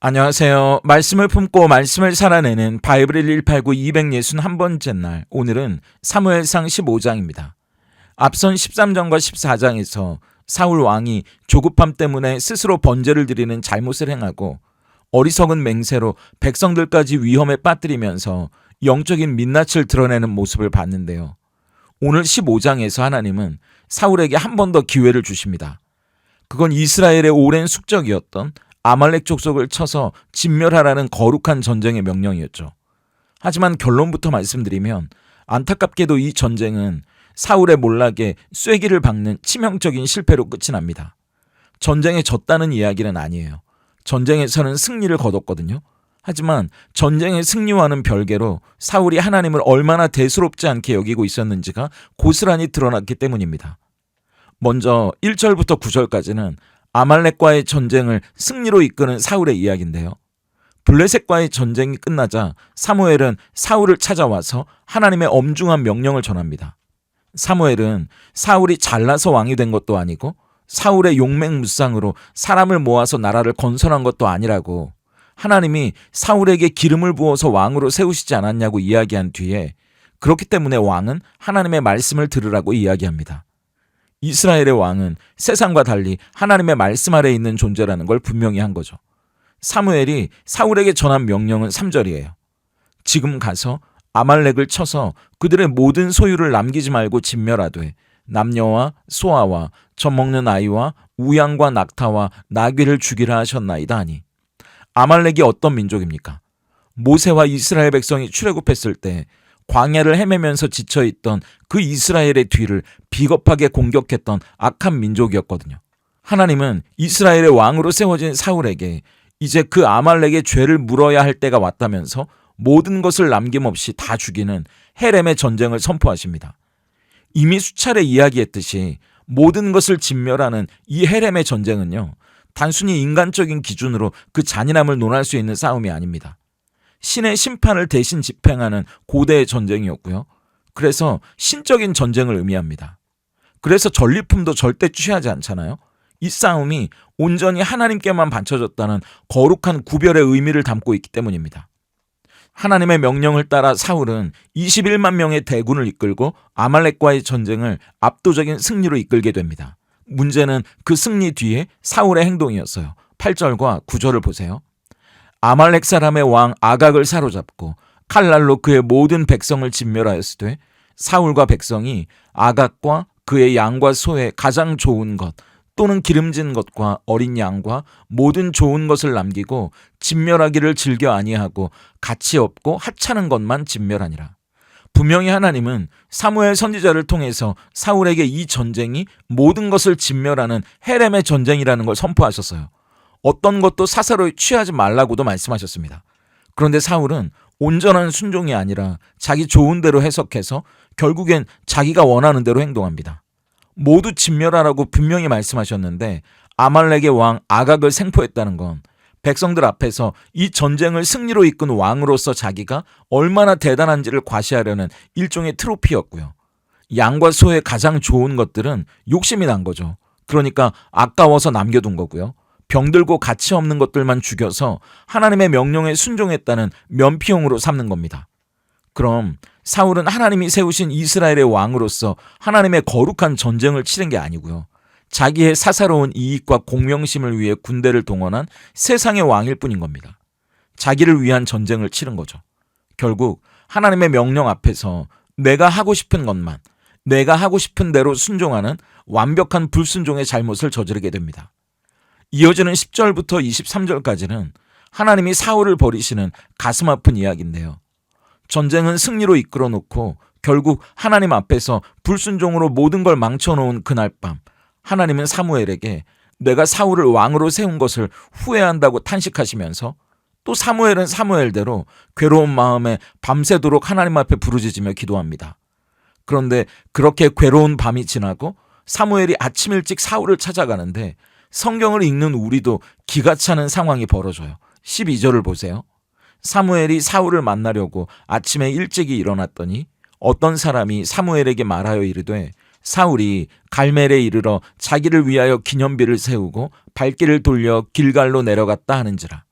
안녕하세요. 말씀을 품고 말씀을 살아내는 바이블 189 261번째 날, 오늘은 사무엘상 15장입니다. 앞선 13장과 14장에서 사울 왕이 조급함 때문에 스스로 번제를 드리는 잘못을 행하고 어리석은 맹세로 백성들까지 위험에 빠뜨리면서 영적인 민낯을 드러내는 모습을 봤는데요. 오늘 15장에서 하나님은 사울에게 한 번 더 기회를 주십니다. 그건 이스라엘의 오랜 숙적이었던 아말렉 족속을 쳐서 진멸하라는 거룩한 전쟁의 명령이었죠. 하지만 결론부터 말씀드리면 안타깝게도 이 전쟁은 사울의 몰락에 쐐기를 박는 치명적인 실패로 끝이 납니다. 전쟁에 졌다는 이야기는 아니에요. 전쟁에서는 승리를 거뒀거든요. 하지만 전쟁의 승리와는 별개로 사울이 하나님을 얼마나 대수롭지 않게 여기고 있었는지가 고스란히 드러났기 때문입니다. 먼저 1절부터 9절까지는 아말렉과의 전쟁을 승리로 이끄는 사울의 이야기인데요. 블레셋과의 전쟁이 끝나자 사무엘은 사울을 찾아와서 하나님의 엄중한 명령을 전합니다. 사무엘은 사울이 잘나서 왕이 된 것도 아니고 사울의 용맹무쌍으로 사람을 모아서 나라를 건설한 것도 아니라고, 하나님이 사울에게 기름을 부어서 왕으로 세우시지 않았냐고 이야기한 뒤에 그렇기 때문에 왕은 하나님의 말씀을 들으라고 이야기합니다. 이스라엘의 왕은 세상과 달리 하나님의 말씀 아래에 있는 존재라는 걸 분명히 한 거죠. 사무엘이 사울에게 전한 명령은 3절이에요. 지금 가서 아말렉을 쳐서 그들의 모든 소유를 남기지 말고 진멸하되 남녀와 소아와 젖먹는 아이와 우양과 낙타와 나귀를 죽이라 하셨나이다 하니, 아말렉이 어떤 민족입니까? 모세와 이스라엘 백성이 출애굽했을 때 광야를 헤매면서 지쳐있던 그 이스라엘의 뒤를 비겁하게 공격했던 악한 민족이었거든요. 하나님은 이스라엘의 왕으로 세워진 사울에게 이제 그 아말렉의 죄를 물어야 할 때가 왔다면서 모든 것을 남김없이 다 죽이는 헤렘의 전쟁을 선포하십니다. 이미 수차례 이야기했듯이 모든 것을 진멸하는 이 헤렘의 전쟁은요, 단순히 인간적인 기준으로 그 잔인함을 논할 수 있는 싸움이 아닙니다. 신의 심판을 대신 집행하는 고대의 전쟁이었고요. 그래서 신적인 전쟁을 의미합니다. 그래서 전리품도 절대 취하지 않잖아요. 이 싸움이 온전히 하나님께만 바쳐졌다는 거룩한 구별의 의미를 담고 있기 때문입니다. 하나님의 명령을 따라 사울은 21만 명의 대군을 이끌고 아말렉과의 전쟁을 압도적인 승리로 이끌게 됩니다. 문제는 그 승리 뒤에 사울의 행동이었어요. 8절과 9절을 보세요. 아말렉 사람의 왕 아각을 사로잡고 칼날로 그의 모든 백성을 진멸하였으되 사울과 백성이 아각과 그의 양과 소의 가장 좋은 것 또는 기름진 것과 어린 양과 모든 좋은 것을 남기고 진멸하기를 즐겨 아니하고 가치 없고 하찮은 것만 진멸하니라. 분명히 하나님은 사무엘 선지자를 통해서 사울에게 이 전쟁이 모든 것을 진멸하는 헤렘의 전쟁이라는 걸 선포하셨어요. 어떤 것도 사사로이 취하지 말라고도 말씀하셨습니다. 그런데 사울은 온전한 순종이 아니라 자기 좋은 대로 해석해서 결국엔 자기가 원하는 대로 행동합니다. 모두 진멸하라고 분명히 말씀하셨는데 아말렉의 왕 아각을 생포했다는 건 백성들 앞에서 이 전쟁을 승리로 이끈 왕으로서 자기가 얼마나 대단한지를 과시하려는 일종의 트로피였고요. 양과 소의 가장 좋은 것들은 욕심이 난 거죠. 그러니까 아까워서 남겨둔 거고요. 병들고 가치 없는 것들만 죽여서 하나님의 명령에 순종했다는 면피용으로 삼는 겁니다. 그럼 사울은 하나님이 세우신 이스라엘의 왕으로서 하나님의 거룩한 전쟁을 치른 게 아니고요. 자기의 사사로운 이익과 공명심을 위해 군대를 동원한 세상의 왕일 뿐인 겁니다. 자기를 위한 전쟁을 치른 거죠. 결국 하나님의 명령 앞에서 내가 하고 싶은 것만, 내가 하고 싶은 대로 순종하는 완벽한 불순종의 잘못을 저지르게 됩니다. 이어지는 10절부터 23절까지는 하나님이 사울을 버리시는 가슴 아픈 이야기인데요. 전쟁은 승리로 이끌어 놓고 결국 하나님 앞에서 불순종으로 모든 걸 망쳐놓은 그날 밤, 하나님은 사무엘에게 내가 사울을 왕으로 세운 것을 후회한다고 탄식하시면서 또 사무엘은 사무엘대로 괴로운 마음에 밤새도록 하나님 앞에 부르짖으며 기도합니다. 그런데 그렇게 괴로운 밤이 지나고 사무엘이 아침 일찍 사울을 찾아가는데 성경을 읽는 우리도 기가 차는 상황이 벌어져요. 12절을 보세요. 사무엘이 사울을 만나려고 아침에 일찍이 일어났더니 어떤 사람이 사무엘에게 말하여 이르되 사울이 갈멜에 이르러 자기를 위하여 기념비를 세우고 발길을 돌려 길갈로 내려갔다 하는지라.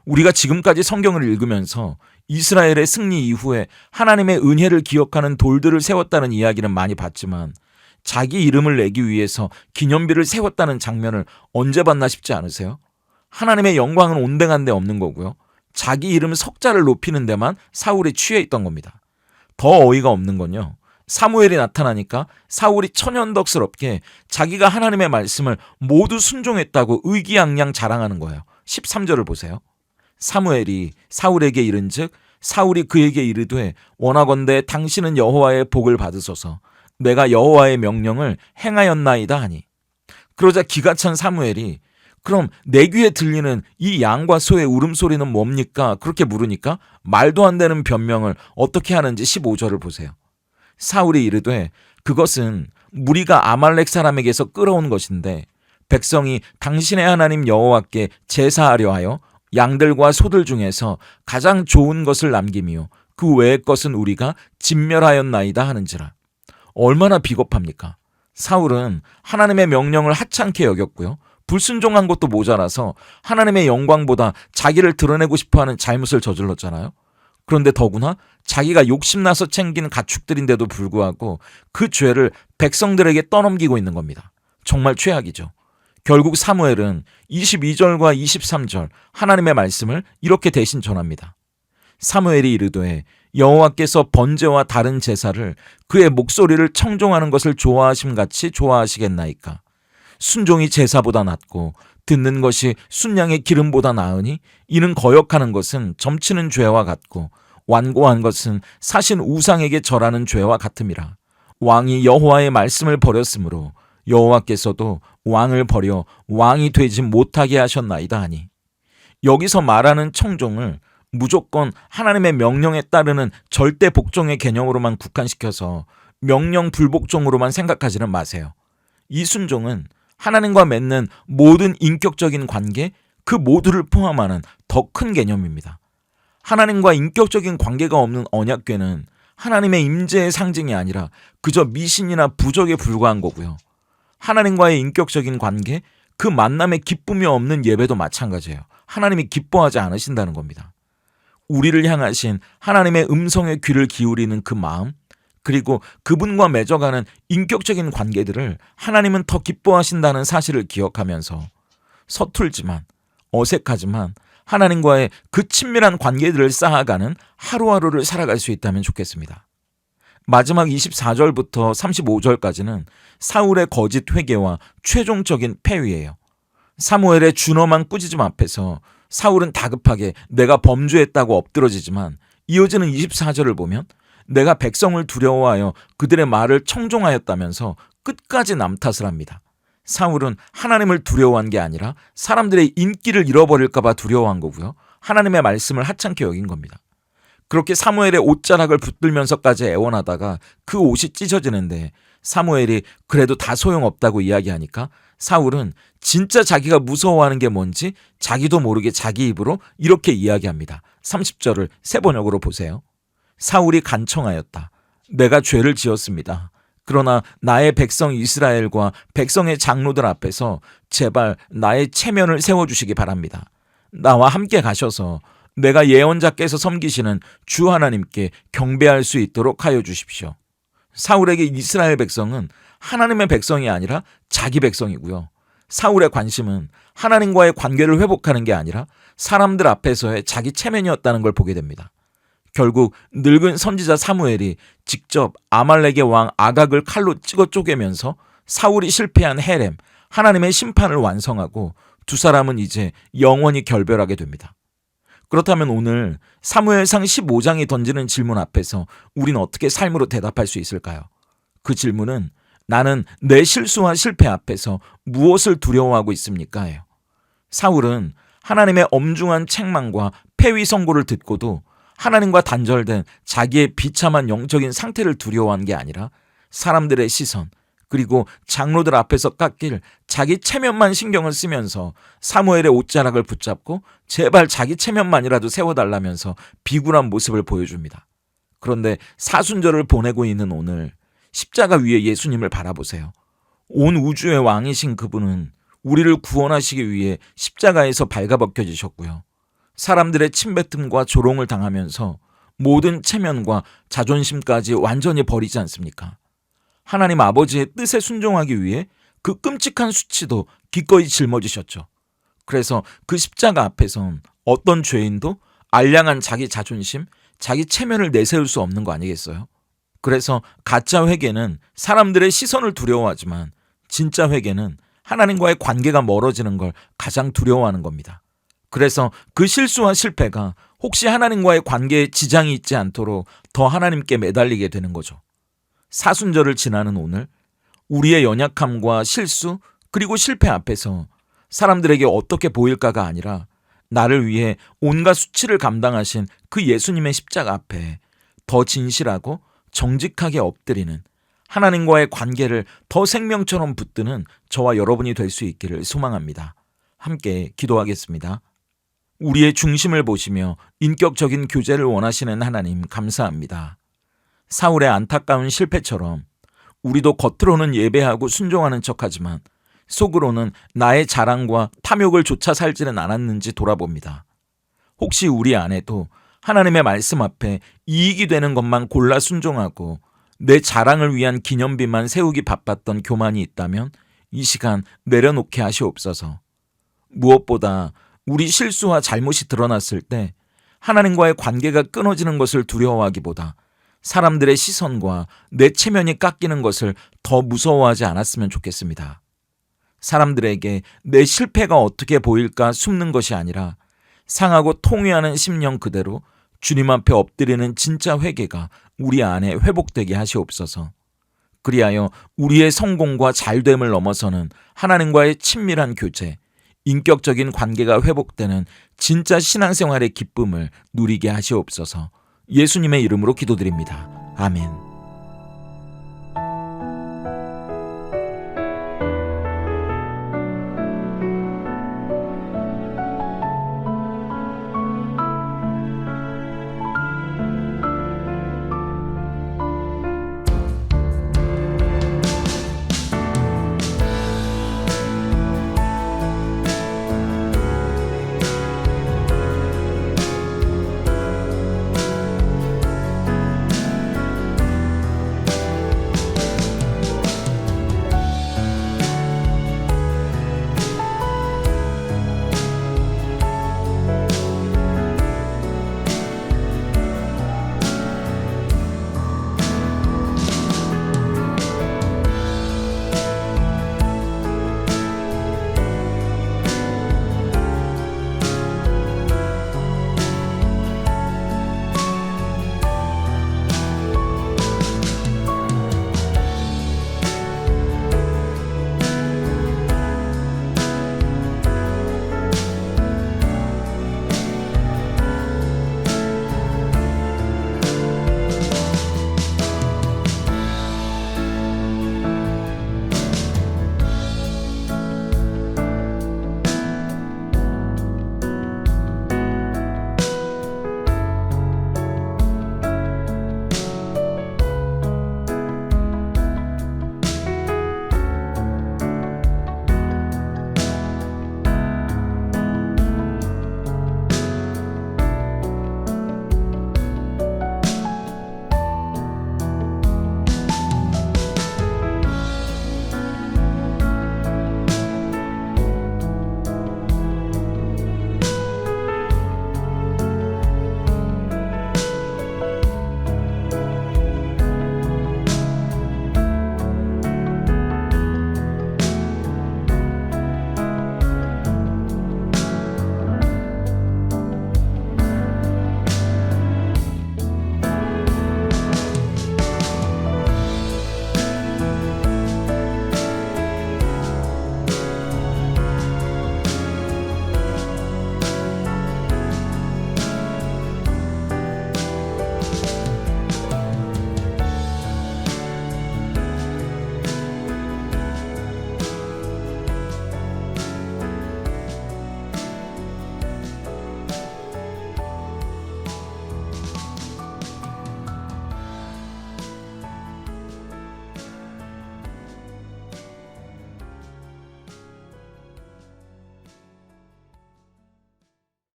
우리가 지금까지 성경을 읽으면서 이스라엘의 승리 이후에 하나님의 은혜를 기억하는 돌들을 세웠다는 이야기는 많이 봤지만 자기 이름을 내기 위해서 기념비를 세웠다는 장면을 언제 봤나 싶지 않으세요? 하나님의 영광은 온데간데 없는 거고요. 자기 이름 석자를 높이는 데만 사울이 취해 있던 겁니다. 더 어이가 없는 건요. 사무엘이 나타나니까 사울이 천연덕스럽게 자기가 하나님의 말씀을 모두 순종했다고 의기양양 자랑하는 거예요. 13절을 보세요. 사무엘이 사울에게 이른즉 사울이 그에게 이르되 원하건대 당신은 여호와의 복을 받으소서 내가 여호와의 명령을 행하였나이다 하니 그러자 기가 찬 사무엘이 그럼 내 귀에 들리는 이 양과 소의 울음소리는 뭡니까? 그렇게 물으니까 말도 안 되는 변명을 어떻게 하는지 15절을 보세요. 사울이 이르되 그것은 무리가 아말렉 사람에게서 끌어온 것인데 백성이 당신의 하나님 여호와께 제사하려 하여 양들과 소들 중에서 가장 좋은 것을 남김이요 그 외의 것은 우리가 진멸하였나이다 하는지라. 얼마나 비겁합니까? 사울은 하나님의 명령을 하찮게 여겼고요. 불순종한 것도 모자라서 하나님의 영광보다 자기를 드러내고 싶어하는 잘못을 저질렀잖아요. 그런데 더구나 자기가 욕심나서 챙긴 가축들인데도 불구하고 그 죄를 백성들에게 떠넘기고 있는 겁니다. 정말 최악이죠. 결국 사무엘은 22절과 23절 하나님의 말씀을 이렇게 대신 전합니다. 사무엘이 이르되 여호와께서 번제와 다른 제사를 그의 목소리를 청종하는 것을 좋아하심같이 좋아하시겠나이까. 순종이 제사보다 낫고 듣는 것이 순양의 기름보다 나으니 이는 거역하는 것은 점치는 죄와 같고 완고한 것은 사신 우상에게 절하는 죄와 같음이라. 왕이 여호와의 말씀을 버렸으므로 여호와께서도 왕을 버려 왕이 되지 못하게 하셨나이다 하니 여기서 말하는 청종을 무조건 하나님의 명령에 따르는 절대 복종의 개념으로만 국한시켜서 명령 불복종으로만 생각하지는 마세요. 이 순종은 하나님과 맺는 모든 인격적인 관계 그 모두를 포함하는 더 큰 개념입니다. 하나님과 인격적인 관계가 없는 언약궤는 하나님의 임재의 상징이 아니라 그저 미신이나 부적에 불과한 거고요. 하나님과의 인격적인 관계, 그 만남에 기쁨이 없는 예배도 마찬가지예요. 하나님이 기뻐하지 않으신다는 겁니다. 우리를 향하신 하나님의 음성에 귀를 기울이는 그 마음, 그리고 그분과 맺어가는 인격적인 관계들을 하나님은 더 기뻐하신다는 사실을 기억하면서 서툴지만 어색하지만 하나님과의 그 친밀한 관계들을 쌓아가는 하루하루를 살아갈 수 있다면 좋겠습니다. 마지막 24절부터 35절까지는 사울의 거짓 회개와 최종적인 패위예요. 사무엘의 준엄한 꾸짖음 앞에서 사울은 다급하게 내가 범죄했다고 엎드러지지만 이어지는 24절을 보면 내가 백성을 두려워하여 그들의 말을 청종하였다면서 끝까지 남 탓을 합니다. 사울은 하나님을 두려워한 게 아니라 사람들의 인기를 잃어버릴까 봐 두려워한 거고요. 하나님의 말씀을 하찮게 여긴 겁니다. 그렇게 사무엘의 옷자락을 붙들면서까지 애원하다가 그 옷이 찢어지는데 사무엘이 그래도 다 소용없다고 이야기하니까 사울은 진짜 자기가 무서워하는 게 뭔지 자기도 모르게 자기 입으로 이렇게 이야기합니다. 30절을 세 번역으로 보세요. 사울이 간청하였다. 내가 죄를 지었습니다. 그러나 나의 백성 이스라엘과 백성의 장로들 앞에서 제발 나의 체면을 세워주시기 바랍니다. 나와 함께 가셔서 내가 예언자께서 섬기시는 주 하나님께 경배할 수 있도록 하여 주십시오. 사울에게 이스라엘 백성은 하나님의 백성이 아니라 자기 백성이고요. 사울의 관심은 하나님과의 관계를 회복하는 게 아니라 사람들 앞에서의 자기 체면이었다는 걸 보게 됩니다. 결국 늙은 선지자 사무엘이 직접 아말렉의 왕 아각을 칼로 찍어 쪼개면서 사울이 실패한 헤렘, 하나님의 심판을 완성하고 두 사람은 이제 영원히 결별하게 됩니다. 그렇다면 오늘 사무엘상 15장이 던지는 질문 앞에서 우리는 어떻게 삶으로 대답할 수 있을까요? 그 질문은 나는 내 실수와 실패 앞에서 무엇을 두려워하고 있습니까? 예요. 사울은 하나님의 엄중한 책망과 폐위 선고를 듣고도 하나님과 단절된 자기의 비참한 영적인 상태를 두려워한 게 아니라 사람들의 시선 그리고 장로들 앞에서 깎일 자기 체면만 신경을 쓰면서 사무엘의 옷자락을 붙잡고 제발 자기 체면만이라도 세워달라면서 비굴한 모습을 보여줍니다. 그런데 사순절을 보내고 있는 오늘 십자가 위에 예수님을 바라보세요. 온 우주의 왕이신 그분은 우리를 구원하시기 위해 십자가에서 발가벗겨지셨고요. 사람들의 침뱉음과 조롱을 당하면서 모든 체면과 자존심까지 완전히 버리지 않습니까? 하나님 아버지의 뜻에 순종하기 위해 그 끔찍한 수치도 기꺼이 짊어지셨죠. 그래서 그 십자가 앞에선 어떤 죄인도 알량한 자기 자존심, 자기 체면을 내세울 수 없는 거 아니겠어요? 그래서 가짜 회개는 사람들의 시선을 두려워하지만 진짜 회개는 하나님과의 관계가 멀어지는 걸 가장 두려워하는 겁니다. 그래서 그 실수와 실패가 혹시 하나님과의 관계에 지장이 있지 않도록 더 하나님께 매달리게 되는 거죠. 사순절을 지나는 오늘 우리의 연약함과 실수 그리고 실패 앞에서 사람들에게 어떻게 보일까가 아니라 나를 위해 온갖 수치를 감당하신 그 예수님의 십자가 앞에 더 진실하고 정직하게 엎드리는 하나님과의 관계를 더 생명처럼 붙드는 저와 여러분이 될 수 있기를 소망합니다. 함께 기도하겠습니다. 우리의 중심을 보시며 인격적인 교제를 원하시는 하나님 감사합니다. 사울의 안타까운 실패처럼 우리도 겉으로는 예배하고 순종하는 척하지만 속으로는 나의 자랑과 탐욕을 좇아 살지는 않았는지 돌아봅니다. 혹시 우리 안에도 하나님의 말씀 앞에 이익이 되는 것만 골라 순종하고 내 자랑을 위한 기념비만 세우기 바빴던 교만이 있다면 이 시간 내려놓게 하시옵소서. 무엇보다 우리 실수와 잘못이 드러났을 때 하나님과의 관계가 끊어지는 것을 두려워하기보다 사람들의 시선과 내 체면이 깎이는 것을 더 무서워하지 않았으면 좋겠습니다. 사람들에게 내 실패가 어떻게 보일까 숨는 것이 아니라 상하고 통회하는 심령 그대로 주님 앞에 엎드리는 진짜 회개가 우리 안에 회복되게 하시옵소서. 그리하여 우리의 성공과 잘됨을 넘어서는 하나님과의 친밀한 교제, 인격적인 관계가 회복되는 진짜 신앙생활의 기쁨을 누리게 하시옵소서. 예수님의 이름으로 기도드립니다. 아멘.